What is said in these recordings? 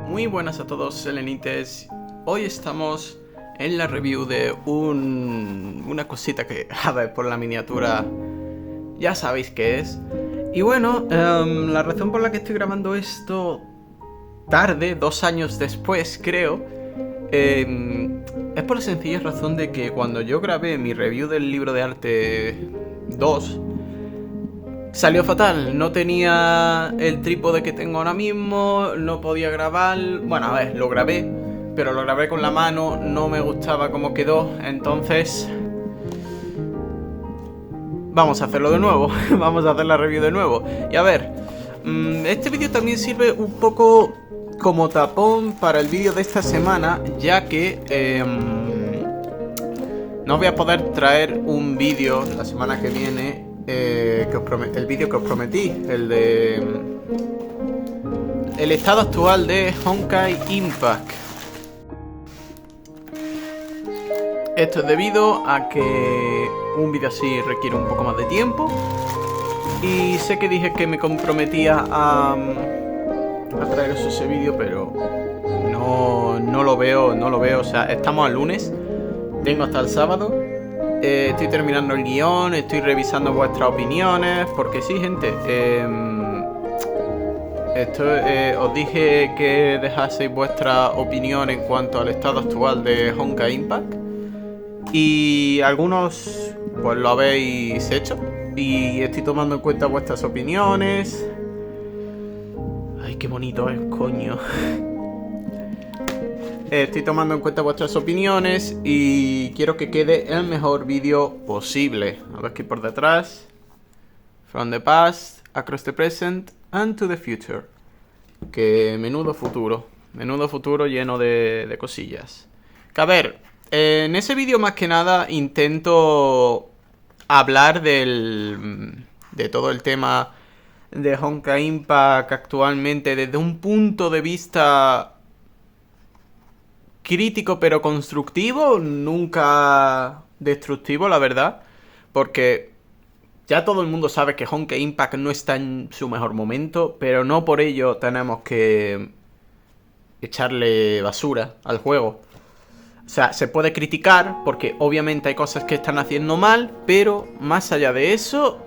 Muy buenas a todos, selenites. Hoy estamos en la review de una cosita que, a ver, por la miniatura ya sabéis qué es. Y bueno, la razón por la que estoy grabando esto tarde, 2 años después, creo, es por la sencilla razón de que cuando yo grabé mi review del libro de arte 2, salió fatal. No tenía el trípode que tengo ahora mismo, no podía grabar. Bueno, a ver, lo grabé, pero lo grabé con la mano, no me gustaba cómo quedó, entonces vamos a hacerlo de nuevo. Vamos a hacer la review de nuevo. Y a ver, este vídeo también sirve un poco como tapón para el vídeo de esta semana, ya que no voy a poder traer un vídeo la semana que viene, el vídeo que os prometí, el de el estado actual de Honkai Impact. Esto es debido a que un vídeo así requiere un poco más de tiempo, y sé que dije que me comprometía a traeros ese vídeo, pero no lo veo, o sea, estamos al lunes, tengo hasta el sábado. Estoy terminando el guión, estoy revisando vuestras opiniones, porque sí, gente, os dije que dejaseis vuestra opinión en cuanto al estado actual de Honkai Impact, y algunos pues lo habéis hecho, y estoy tomando en cuenta vuestras opiniones. Ay, qué bonito es, coño. Estoy tomando en cuenta vuestras opiniones y quiero que quede el mejor vídeo posible. A ver, aquí por detrás. From the past, across the present, and to the future. Que menudo futuro lleno de cosillas. Que a ver, en ese vídeo más que nada intento hablar de todo el tema de Honkai Impact actualmente desde un punto de vista crítico pero constructivo, nunca destructivo, la verdad, porque ya todo el mundo sabe que Honkai Impact no está en su mejor momento, pero no por ello tenemos que echarle basura al juego. O sea, se puede criticar porque obviamente hay cosas que están haciendo mal, pero más allá de eso,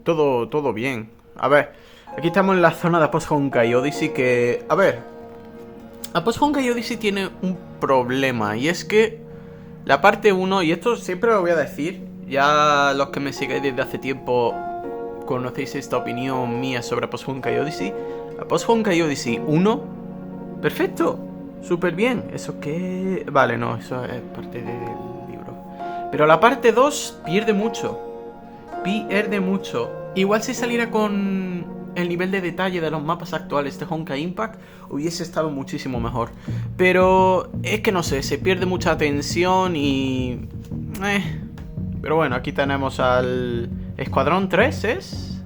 todo bien. A ver, aquí estamos en la zona de Post Honkai Odyssey, que, a ver, la Post Honkai Odyssey tiene un problema, y es que la parte 1, y esto siempre lo voy a decir, ya los que me sigáis desde hace tiempo conocéis esta opinión mía sobre Post Honkai Odyssey. La Post Honkai Odyssey 1, perfecto, súper bien. ¿Eso qué? Vale, no, eso es parte del libro. Pero la parte 2 pierde mucho. Igual si saliera con el nivel de detalle de los mapas actuales de Honkai Impact, hubiese estado muchísimo mejor. Pero es que no sé, se pierde mucha atención y... Pero bueno, aquí tenemos al Escuadrón 3, ¿es?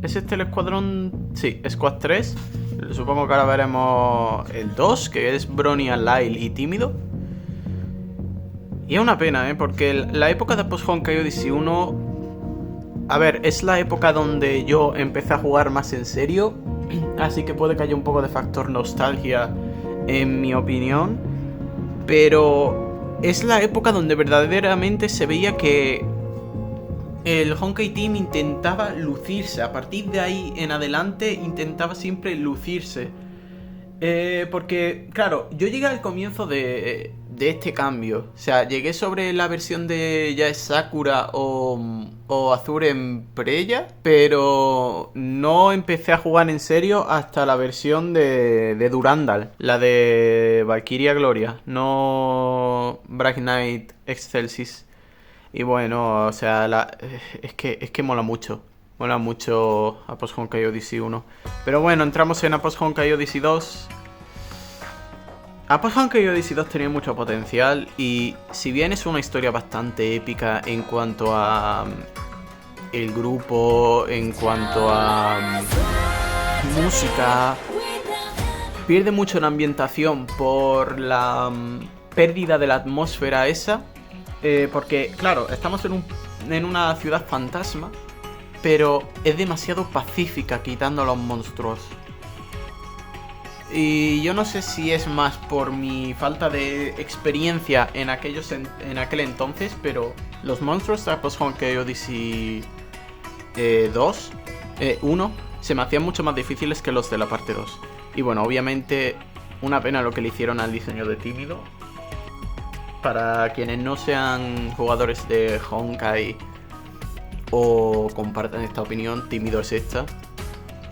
¿Es este el Escuadrón? Sí, Squad 3. Supongo que ahora veremos el 2, que es Bronian, Lyle y Tímido. Y es una pena, porque la época de Post Honkai Odyssey 1... A ver, es la época donde yo empecé a jugar más en serio, así que puede que haya un poco de factor nostalgia en mi opinión, pero es la época donde verdaderamente se veía que el Honkai Team intentaba lucirse. A partir de ahí en adelante intentaba siempre lucirse. Porque, claro, yo llegué al comienzo de este cambio. O sea, llegué sobre la versión de ya es Sakura o Azure en Preya, pero no empecé a jugar en serio hasta la versión de Durandal, la de Valkyria Gloria, no Bright Knight Excelsis. Y bueno, o sea, es que mola mucho. Mola mucho a Post Honkai Odyssey 1. Pero bueno, entramos en a Post Honkai Odyssey 2. A Post Honkai Odyssey 2 tenía mucho potencial, y si bien es una historia bastante épica en cuanto a el grupo, en cuanto a música, pierde mucho en ambientación por la pérdida de la atmósfera esa. Porque, claro, estamos en una ciudad fantasma, pero es demasiado pacífica quitando a los monstruos. Y yo no sé si es más por mi falta de experiencia en aquel entonces, pero los monstruos de Post-Honkai Odyssey 1 se me hacían mucho más difíciles que los de la parte 2. Y bueno, obviamente una pena lo que le hicieron al diseño de Tímido. Para quienes no sean jugadores de Honkai o compartan esta opinión, Tímido es esta.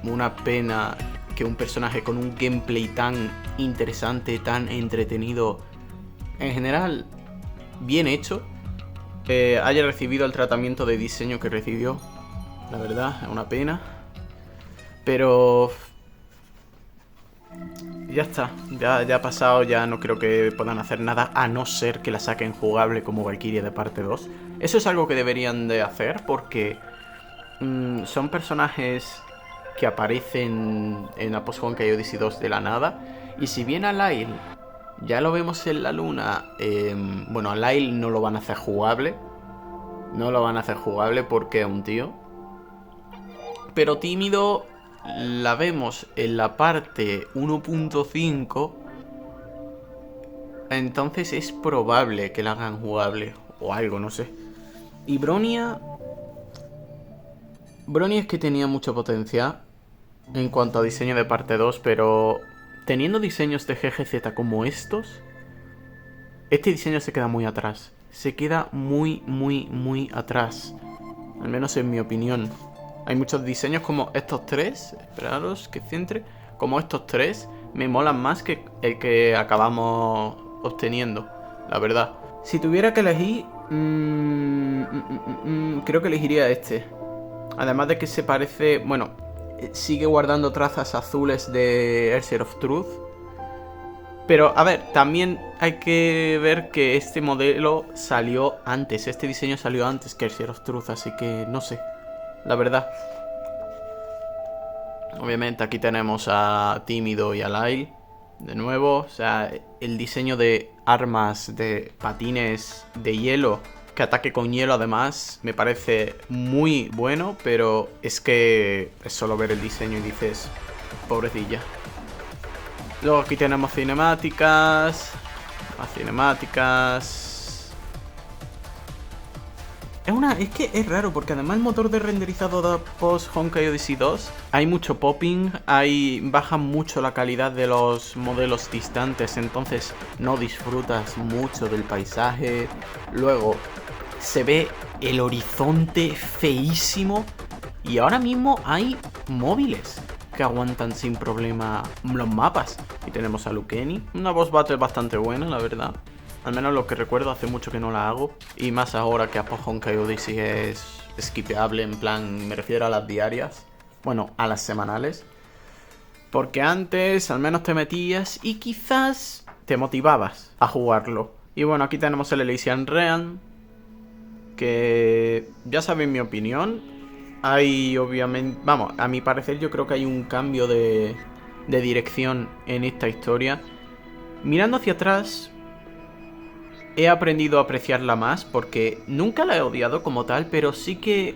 Una pena que un personaje con un gameplay tan interesante, tan entretenido, en general bien hecho, haya recibido el tratamiento de diseño que recibió. La verdad, es una pena. Pero ya está, ya ha pasado, ya no creo que puedan hacer nada, a no ser que la saquen jugable como Valkyria de parte 2. Eso es algo que deberían de hacer, porque son personajes que aparecen en la Post-Honkai Odyssey 2 de la nada. Y si bien a Lyle ya lo vemos en la luna, bueno, a Lyle no lo van a hacer jugable. No lo van a hacer jugable porque es un tío. Pero Tímido la vemos en la parte 1.5. Entonces es probable que la hagan jugable o algo, no sé. Y Bronia es que tenía mucho potencial en cuanto a diseño de parte 2, pero teniendo diseños de GGZ como estos, este diseño se queda muy atrás. Se queda muy atrás. Al menos en mi opinión. Hay muchos diseños como estos tres, esperaros que centre, como estos tres, me molan más que el que acabamos obteniendo, la verdad. Si tuviera que elegir, creo que elegiría este. Además de que se parece, bueno, sigue guardando trazas azules de Erser of Truth. Pero, a ver, también hay que ver que este modelo salió antes. Este diseño salió antes que Erser of Truth, así que no sé, la verdad. Obviamente aquí tenemos a Tímido y a Lyle de nuevo. O sea, el diseño de armas, de patines de hielo, que ataque con hielo además, me parece muy bueno. Pero es que es solo ver el diseño y dices, pobrecilla. Luego aquí tenemos cinemáticas. Más cinemáticas. Es que es raro, porque además el motor de renderizado de Post-Honkai Odyssey 2 hay mucho popping, baja mucho la calidad de los modelos distantes, entonces no disfrutas mucho del paisaje. Luego se ve el horizonte feísimo y ahora mismo hay móviles que aguantan sin problema los mapas. Y tenemos a Luceni, una boss battle bastante buena, la verdad. Al menos lo que recuerdo, hace mucho que no la hago. Y más ahora que a Post-Honkai Odyssey es skipeable, en plan, me refiero a las diarias. Bueno, a las semanales. Porque antes al menos te metías y quizás te motivabas a jugarlo. Y bueno, aquí tenemos el Elysian Realm, que ya sabéis mi opinión. Hay obviamente, vamos, a mi parecer yo creo que hay un cambio de dirección en esta historia. Mirando hacia atrás, he aprendido a apreciarla más, porque nunca la he odiado como tal, pero sí que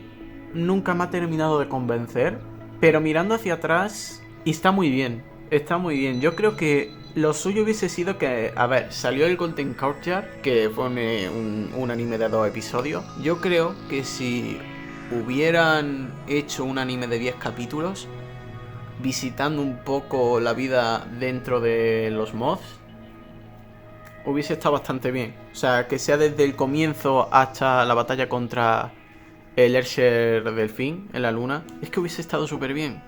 nunca me ha terminado de convencer. Pero mirando hacia atrás, está muy bien, está muy bien. Yo creo que lo suyo hubiese sido que, a ver, salió el Golden Courtyard, que fue un anime de 2 episodios. Yo creo que si hubieran hecho un anime de 10 capítulos, visitando un poco la vida dentro de los mods, hubiese estado bastante bien. O sea, que sea desde el comienzo hasta la batalla contra el Erser Delfín en la luna, es que hubiese estado súper bien.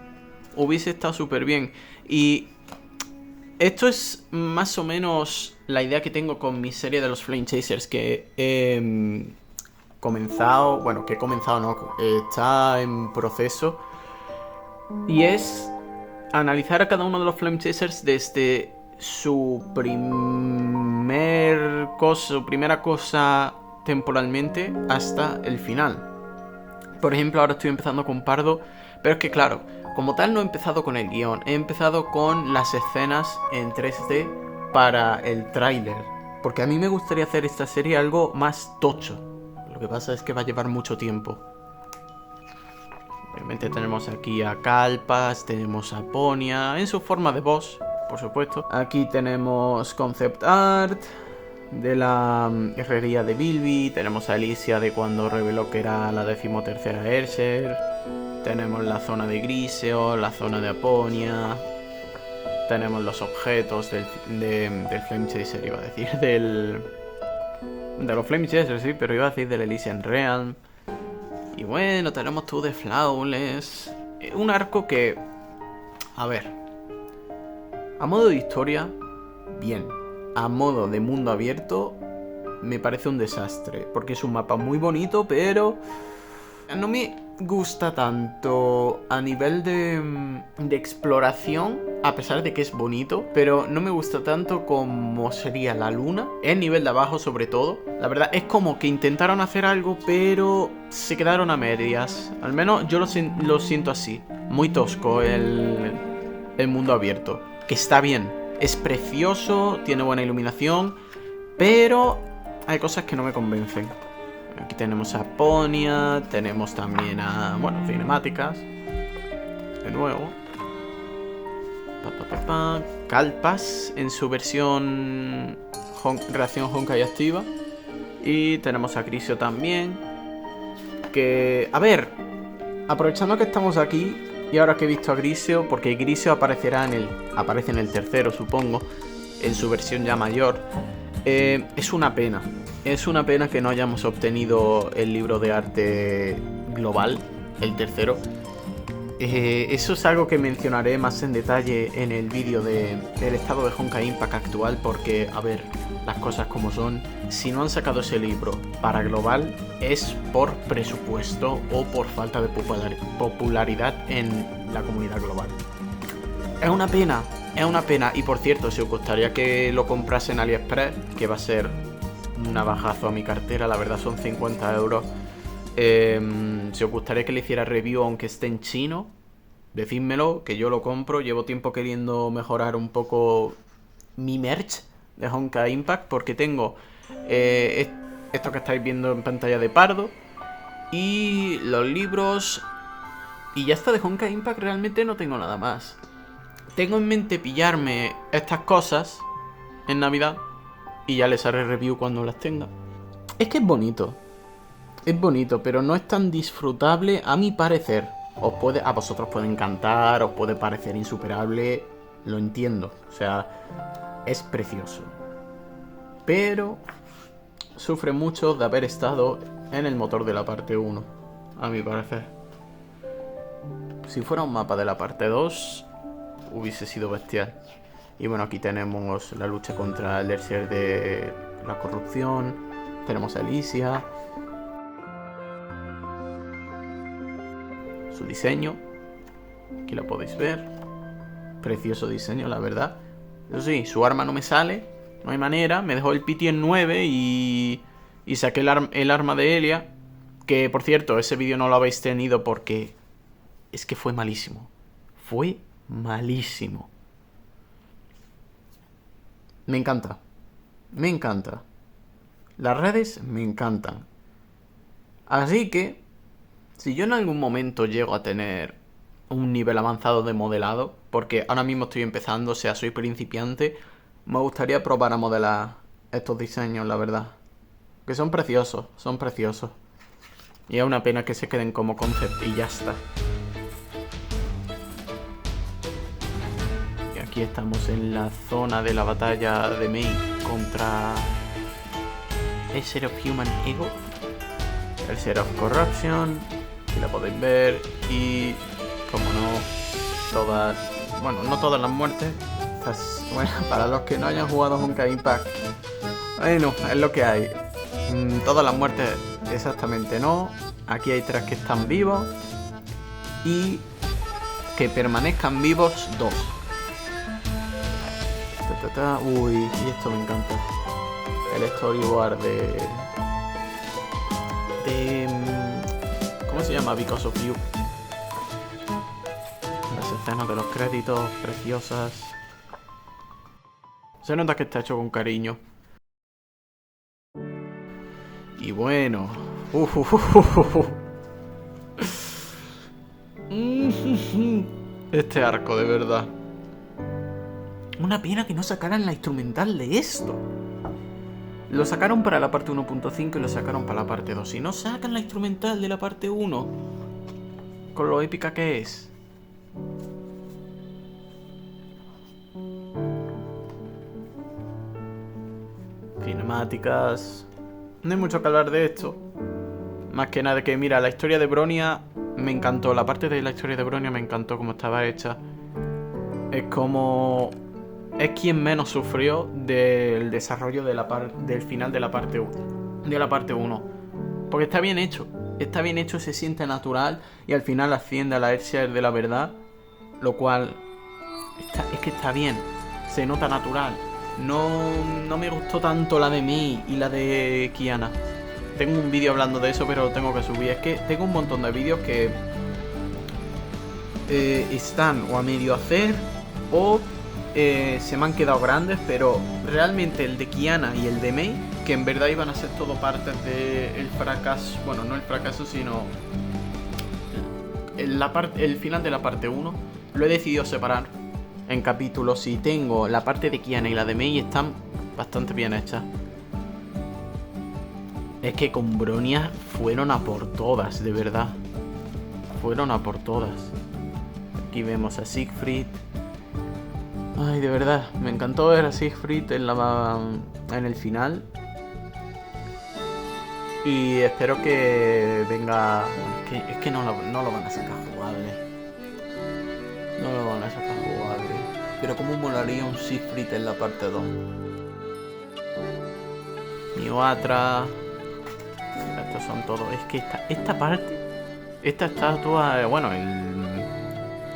Hubiese estado súper bien. Y esto es más o menos la idea que tengo con mi serie de los Flame Chasers, que he comenzado, bueno, que he comenzado no, está en proceso. Y es analizar a cada uno de los Flame Chasers desde su primera cosa temporalmente hasta el final. Por ejemplo, ahora estoy empezando con Pardo, pero es que claro, como tal no he empezado con el guión, he empezado con las escenas en 3D para el tráiler, porque a mí me gustaría hacer esta serie algo más tocho. Lo que pasa es que va a llevar mucho tiempo. Obviamente tenemos aquí a Kalpas, tenemos a Ponia, en su forma de boss, por supuesto. Aquí tenemos concept art de la herrería de Bilby, tenemos a Alicia de cuando reveló que era la 13ª Erser, tenemos la zona de Griseo, la zona de Aponia, tenemos los objetos del Flame Chaser, iba a decir, de los Flame Chaser, sí, pero iba a decir del Elysian Realm. Y bueno, tenemos To The Flawless, un arco que, a ver, a modo de historia, bien. A modo de mundo abierto, me parece un desastre. Porque es un mapa muy bonito, pero no me gusta tanto a nivel de exploración, a pesar de que es bonito. Pero no me gusta tanto como sería la luna, el nivel de abajo sobre todo. La verdad es como que intentaron hacer algo, pero se quedaron a medias. Al menos yo lo siento así. Muy tosco el mundo abierto. Que está bien. Es precioso, tiene buena iluminación, pero hay cosas que no me convencen. Aquí tenemos a Ponia, tenemos también a, bueno, cinemáticas. De nuevo. Kalpas en su versión reacción Honkai activa. Y tenemos a Griseo también. Que, a ver, aprovechando que estamos aquí... Y ahora que he visto a Griseo, porque Griseo aparece en el tercero, supongo, en su versión ya mayor. Es una pena. Es una pena que no hayamos obtenido el libro de arte global, el tercero. Eso es algo que mencionaré más en detalle en el vídeo del estado de Honkai Impact actual, porque, a ver, las cosas como son. Si no han sacado ese libro para global, es por presupuesto o por falta de popularidad en la comunidad global. Es una pena. Y por cierto, si os gustaría que lo comprase en AliExpress, que va a ser un navajazo a mi cartera, la verdad son 50 euros. Si os gustaría que le hiciera review aunque esté en chino, decídmelo, que yo lo compro. Llevo tiempo queriendo mejorar un poco mi merch de Honkai Impact, porque tengo esto que estáis viendo en pantalla de Pardo y los libros, y ya está. De Honkai Impact realmente no tengo nada más. Tengo en mente pillarme estas cosas en Navidad y ya les haré review cuando las tenga. Es que es bonito, pero no es tan disfrutable a mi parecer. A vosotros puede encantar, os puede parecer insuperable, lo entiendo, o sea, es precioso, pero sufre mucho de haber estado en el motor de la parte 1, a mi parecer. Si fuera un mapa de la parte 2, hubiese sido bestial. Y bueno, aquí tenemos la lucha contra el Erser de la corrupción, tenemos a Alicia, su diseño, aquí lo podéis ver, precioso diseño, la verdad. Eso sí, su arma no me sale, no hay manera. Me dejó el piti en 9 y saqué el arma de Elia, que por cierto, ese vídeo no lo habéis tenido porque es que fue malísimo. Fue malísimo. Me encanta. Las redes me encantan. Así que si yo en algún momento llego a tener un nivel avanzado de modelado, porque ahora mismo estoy empezando, o sea, soy principiante, me gustaría probar a modelar estos diseños, la verdad. Que son preciosos. Y es una pena que se queden como concept y ya está. Y aquí estamos en la zona de la batalla de Mei contra el Set of Human Ego, el Set of Corruption. Aquí la podéis ver. Y como no, no todas las muertes. Bueno, para los que no hayan jugado Honkai Impact, bueno, es lo que hay. Todas las muertes exactamente no. Aquí hay 3 que están vivos y que permanezcan vivos 2. Uy, y esto me encanta. El storyboard ¿cómo se llama? Because of You. Las escenas de los créditos preciosas. Se nota que está hecho con cariño. Y bueno, Este arco, de verdad. Una pena que no sacaran la instrumental de esto. Lo sacaron para la parte 1.5 y lo sacaron para la parte 2. Si no sacan la instrumental de la parte 1, con lo épica que es. Cinemáticas. No hay mucho que hablar de esto. Más que nada que, mira, la historia de Bronia me encantó. La parte de la historia de Bronia me encantó como estaba hecha. Es como... Es quien menos sufrió del desarrollo de del final de la parte 1. De la parte 1. Porque está bien hecho. Está bien hecho, se siente natural. Y al final asciende a la Ayrshire de la verdad. Lo cual... es que está bien. Se nota natural. No me gustó tanto la de Mei y la de Kiana. Tengo un vídeo hablando de eso, pero lo tengo que subir. Es que tengo un montón de vídeos que están o a medio hacer o se me han quedado grandes, pero realmente el de Kiana y el de Mei, que en verdad iban a ser todo partes del fracaso, bueno, no el fracaso, sino el final de la parte 1, lo he decidido separar en capítulos y tengo la parte de Kiana y la de Mei están bastante bien hechas. Es que con Bronia fueron a por todas, de verdad. Fueron a por todas. Aquí vemos a Siegfried. Ay, de verdad, me encantó ver a Siegfried en el final. Y espero que venga... Es que no lo van a sacar jugable. No lo van a sacar jugable. Pero cómo molaría un Siegfried en la parte 2. Mioatra. Estos son todos. Es que esta parte... Esta estatua... Bueno,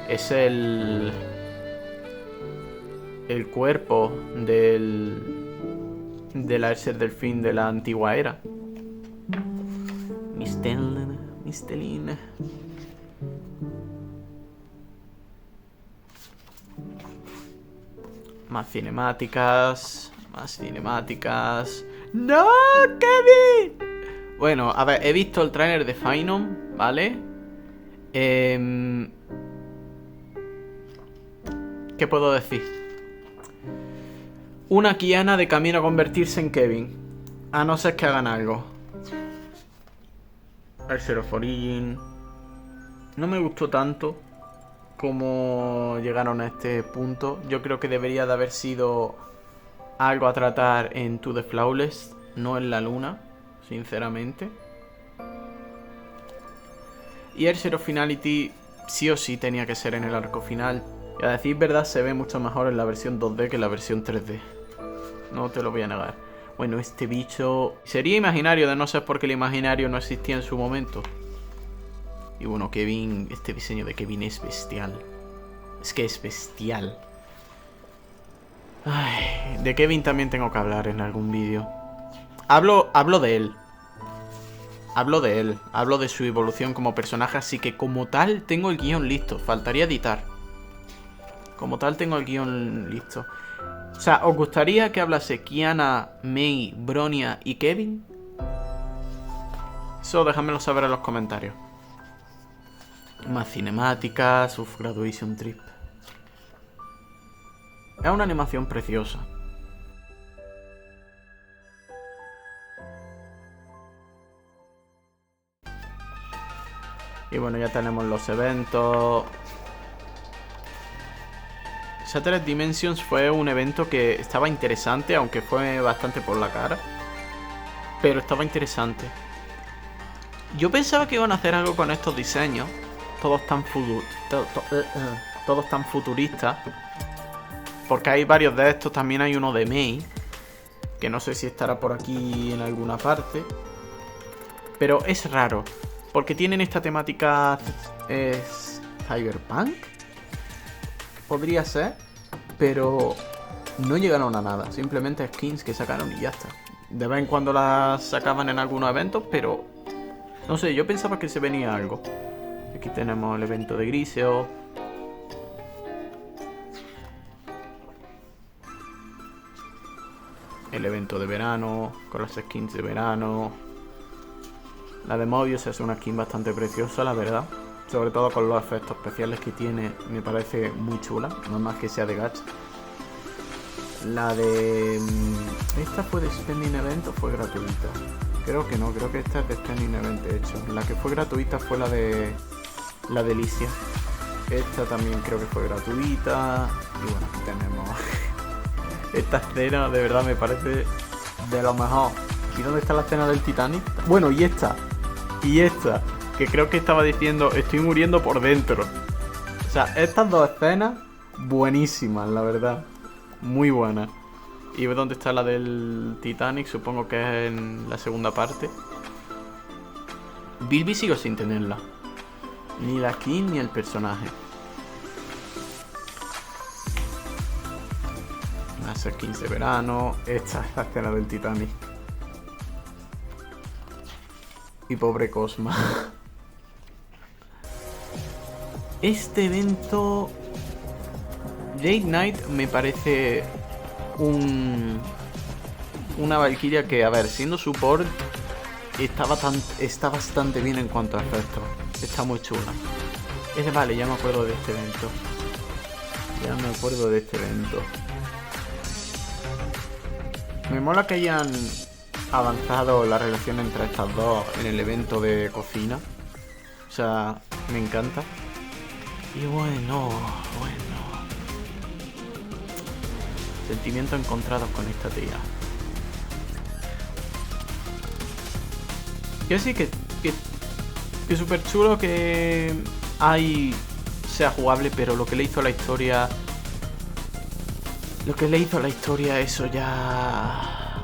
es el cuerpo de la Ayrshire del fin de la antigua era. Mistelina. Más cinemáticas. ¡No, Kevin! Bueno, a ver, he visto el tráiler de Phainom, ¿vale? ¿Qué puedo decir? Una Kiana de camino a convertirse en Kevin. A no ser que hagan algo. Ayrshire of Origin. No me gustó tanto como llegaron a este punto. Yo creo que debería de haber sido algo a tratar en To The Flawless, no en la luna, sinceramente. Y Ayrshire of Finality sí o sí tenía que ser en el arco final. Y a decir verdad, se ve mucho mejor en la versión 2D que en la versión 3D. No te lo voy a negar. Bueno, este bicho sería imaginario, de no ser porque el imaginario no existía en su momento. Y bueno, Kevin, este diseño de Kevin es bestial. Es que es bestial. Ay, de Kevin también tengo que hablar en algún vídeo. Hablo de él. Hablo de su evolución como personaje, así que como tal tengo el guión listo. Faltaría editar. Como tal tengo el guión listo. O sea, ¿os gustaría que hablase Kiana, Mei, Bronia y Kevin? Eso déjamelo saber en los comentarios. Más cinemáticas, Graduation Trip. Es una animación preciosa. Y bueno, ya tenemos los eventos. Shattered Dimensions fue un evento que estaba interesante, aunque fue bastante por la cara. Pero estaba interesante. Yo pensaba que iban a hacer algo con estos diseños. Todos tan futuristas. Porque hay varios de estos. También hay uno de Mei, que no sé si estará por aquí en alguna parte. Pero es raro, porque tienen esta temática. ¿Es cyberpunk? Podría ser, pero no llegaron a nada. Simplemente skins que sacaron y ya está. De vez en cuando las sacaban en algunos eventos, pero no sé, yo pensaba que se venía algo. Aquí tenemos el evento de Griseo. El evento de verano, con las skins de verano. La de Mobius es una skin bastante preciosa, la verdad. Sobre todo con los efectos especiales que tiene, me parece muy chula. No más que sea de gacha. La de... ¿Esta fue de Spending Event o fue gratuita? Creo que no, creo que esta es de Spending Event, de hecho. La que fue gratuita fue la de... La de Alicia. Esta también creo que fue gratuita. Y bueno, aquí tenemos... Esta escena de verdad me parece de lo mejor. ¿Y dónde está la escena del Titanic? Bueno, y esta. Y esta. Que creo que estaba diciendo, estoy muriendo por dentro. O sea, estas dos escenas, buenísimas, la verdad. Muy buenas. ¿Y dónde está la del Titanic? Supongo que es en la segunda parte. Bilby sigo sin tenerla. Ni la skin ni el personaje. Las skins de verano. Esta es la escena del Titanic. Y pobre Cosma. Este evento... Jade Knight me parece una Valkyria que, a ver, siendo support está bastante bien en cuanto a efectos. Está muy chula. Vale, ya me acuerdo de este evento. Me mola que hayan avanzado la relación entre estas dos en el evento de cocina. O sea, me encanta. Y bueno. Sentimientos encontrados con esta tía. Yo sí que súper chulo que sea jugable, pero lo que le hizo a la historia... eso ya...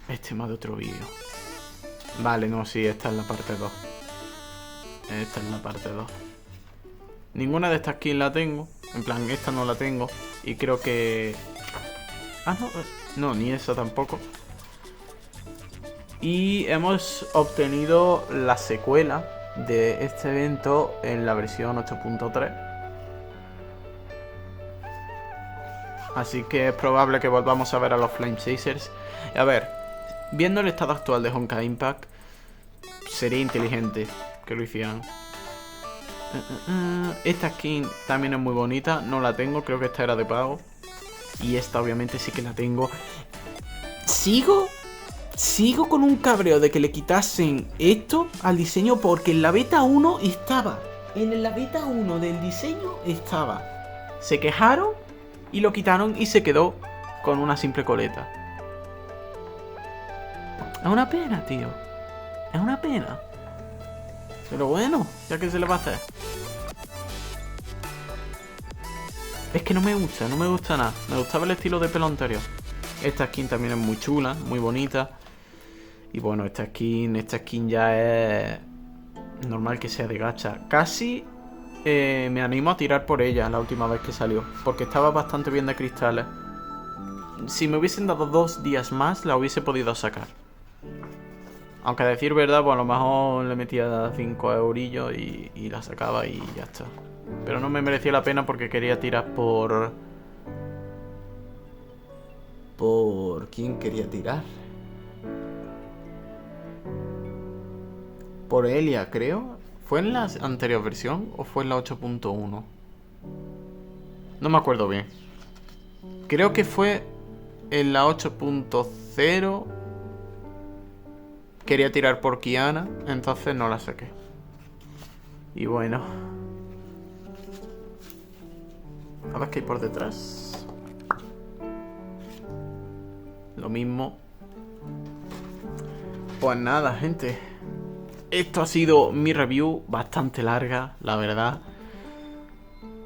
Es tema de otro vídeo. Vale, no, sí, esta es la parte 2. Ninguna de estas skins la tengo. En plan, esta no la tengo. Y creo que... Ah, no. No, ni esa tampoco. Y hemos obtenido la secuela de este evento en la versión 8.3. Así que es probable que volvamos a ver a los Flame Chasers. A ver, viendo el estado actual de Honkai Impact, sería inteligente que lo hicieran. Esta skin también es muy bonita. No la tengo, creo que esta era de pago. Y esta obviamente sí que la tengo. Sigo con un cabreo de que le quitasen esto al diseño, porque en la beta 1 estaba. En la beta 1 del diseño estaba. Se quejaron y lo quitaron y se quedó con una simple coleta. Es una pena, tío. Es una pena. Pero bueno, ya que se le va a hacer. Es que no me gusta nada. Me gustaba el estilo de pelo anterior. Esta skin también es muy chula, muy bonita. Y bueno, esta skin ya es normal que sea de gacha. Casi me animo a tirar por ella la última vez que salió, porque estaba bastante bien de cristales. Si me hubiesen dado 2 días más, la hubiese podido sacar. Aunque a decir verdad, pues a lo mejor le metía 5 eurillos y la sacaba y ya está. Pero no me merecía la pena porque quería tirar por... ¿Por quién quería tirar? Por Elia, creo. ¿Fue en la anterior versión o fue en la 8.1? No me acuerdo bien. Creo que fue en la 8.0... Quería tirar por Kiana, entonces no la saqué. Y bueno. A ver qué hay por detrás. Lo mismo. Pues nada, gente. Esto ha sido mi review, bastante larga, la verdad.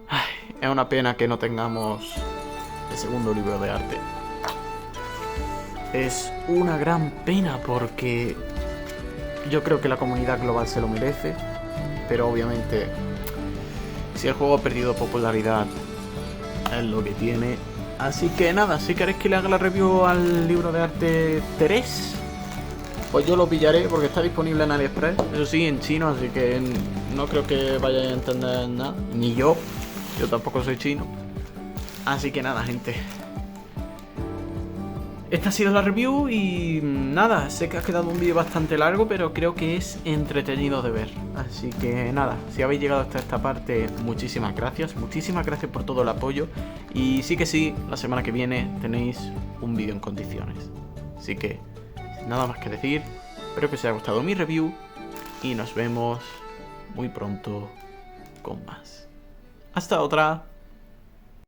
Ay, es una pena que no tengamos el segundo libro de arte. Es una gran pena porque yo creo que la comunidad global se lo merece, pero obviamente si el juego ha perdido popularidad es lo que tiene. Así que nada, si queréis que le haga la review al libro de arte 3, pues yo lo pillaré porque está disponible en AliExpress. Eso sí, en chino, así que no creo que vayáis a entender nada. Ni yo tampoco soy chino. Así que nada, gente. esta ha sido la review y nada, sé que ha quedado un vídeo bastante largo, pero creo que es entretenido de ver. Así que nada, si habéis llegado hasta esta parte, muchísimas gracias por todo el apoyo. Y sí que sí, la semana que viene tenéis un vídeo en condiciones. Así que, sin nada más que decir, espero que os haya gustado mi review y nos vemos muy pronto con más. Hasta otra.